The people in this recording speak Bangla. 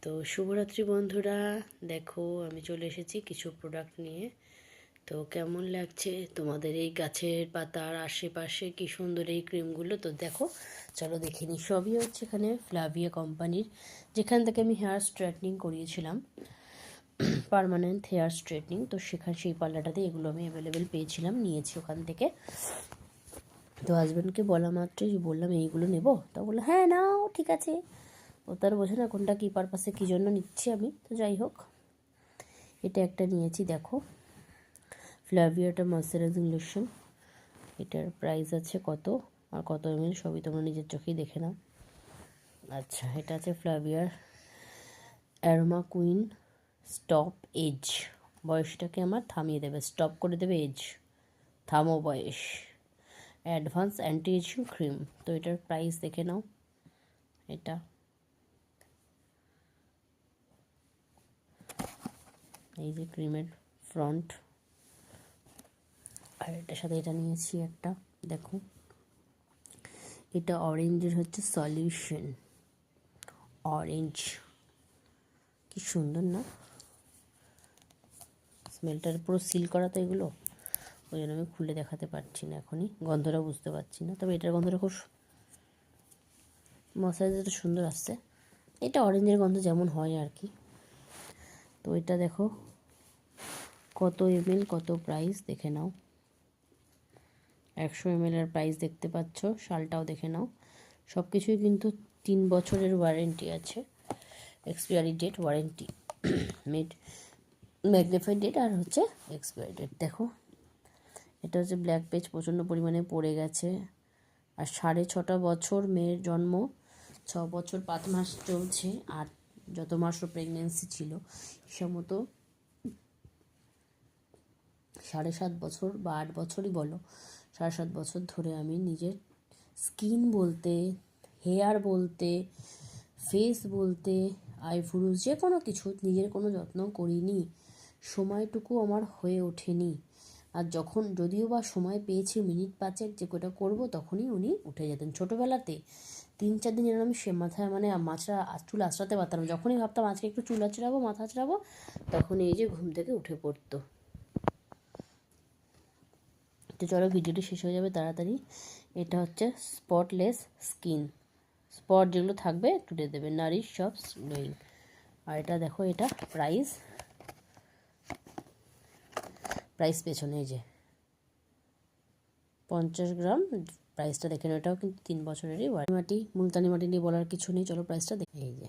তো শুভরাত্রি বন্ধুরা, দেখো আমি চলে এসেছি কিছু প্রোডাক্ট নিয়ে। তো কেমন লাগছে তোমাদের এই গাছের পাতার আশেপাশে কি সুন্দর এই ক্রিমগুলো? তো দেখো, চলো দেখে নিই। সবই হচ্ছে এখানে ফ্লাভিয়া কোম্পানির, যেখান থেকে আমি হেয়ার স্ট্রেটনিং করিয়েছিলাম, পার্মানেন্ট হেয়ার স্ট্রেটনিং। তো সেই পার্লারটাতে এগুলো আমি অ্যাভেলেবেল পেয়েছিলাম, নিয়েছি ওখান থেকে। তো হাজব্যান্ডকে বলা মাত্রই বললাম এইগুলো নেব, তা বললো হ্যাঁ নাও, ঠিক আছে। ও তার বোঝে না কোনটা কী পারপাসে কী জন্য নিচ্ছি আমি। তো যাই হোক, এটা একটা নিয়েছি। দেখো, ফ্লাভিয়াটা ময়শ্চারাইজিং লোশন। এটার প্রাইস আছে কত আর কত এমএল সবই তোমরা নিজের চোখেই দেখে নাও। আচ্ছা, এটা আছে ফ্লাভিয়ার অ্যারোমা কুইন স্টপ এজ। বয়সটাকে আমার থামিয়ে দেবে, স্টপ করে দেবে এজ, থামো বয়স। Advance anti ageing cream. তো এটার প্রাইস দেখে নাও। এটা এই যে ক্রিমের ফ্রন্ট, আর এটার সাথে এটা নিয়েছি একটা। দেখো, এটা অরেঞ্জের হচ্ছে সলিউশন। অরেঞ্জ কি সুন্দর না? স্মেলটার পুরো সিল করা তো এগুলো, ওই জন্য আমি খুলে দেখাতে পারছি না এখনই, গন্ধটা বুঝতে পারছি না। তবে এটার গন্ধটা খুব মশাইজারটা সুন্দর আসছে। এটা অরেঞ্জের গন্ধ যেমন হয় আর কি। তো এটা দেখো কত এমএল, কত প্রাইস দেখে নাও। 100 ml এর প্রাইস দেখতে পাচ্ছ, শালটাও দেখে নাও। সব কিছুই কিন্তু 3 বছরের ওয়ারেন্টি আছে, expiry date, warranty, magnified date আর হচ্ছে এক্সপায়ারি ডেট। দেখো, এটা হচ্ছে ব্ল্যাক পেজ, প্রচণ্ড পরিমাণে পড়ে গেছে। আর 6.5 বছর মেয়ের জন্ম, 6 বছর 5 মাস চলছে, আর যত মাসও প্রেগনেন্সি ছিল সে মতো 7.5 বছর বা 8 বছরই বলো, 7.5 বছর ধরে আমি নিজের স্কিন বলতে, হেয়ার বলতে, ফেস বলতে, আইব্রোজ, যে কোনো কিছু নিজের কোনো যত্ন করিনি। সময়টুকু আমার হয়ে ওঠেনি। আর যখন যদিও বা সময় পেয়েছি মিনিট 5 যে কোটা করবো, তখনই উনি উঠে যেতেন। ছোটোবেলাতে 3-4 দিন আমি সে মাথায় চুল আঁচড়াতে পারতাম না। যখনই ভাবতাম আজকে একটু চুল আঁচড়াবো, মাথা আঁচড়াবো, তখন এই যে ঘুম থেকে উঠে পড়তো। তো চলো, ভিডিওটি শেষ হয়ে যাবে তাড়াতাড়ি। এটা হচ্ছে স্পটলেস স্কিন, স্পট যেগুলো থাকবে তুলে দেবে, নারিশ সবস গ্লোয়িং। আর এটা দেখো, এটা প্রাইস পেছনে এই যে 50 গ্রাম, প্রাইসটা দেখে নাও। এটাও কিন্তু 3 বছরেরই ওয়ারেন্টি। মুলতানি মাটি নিয়ে বলার কিছু নেই, চলো প্রাইসটা দেখে। এই যে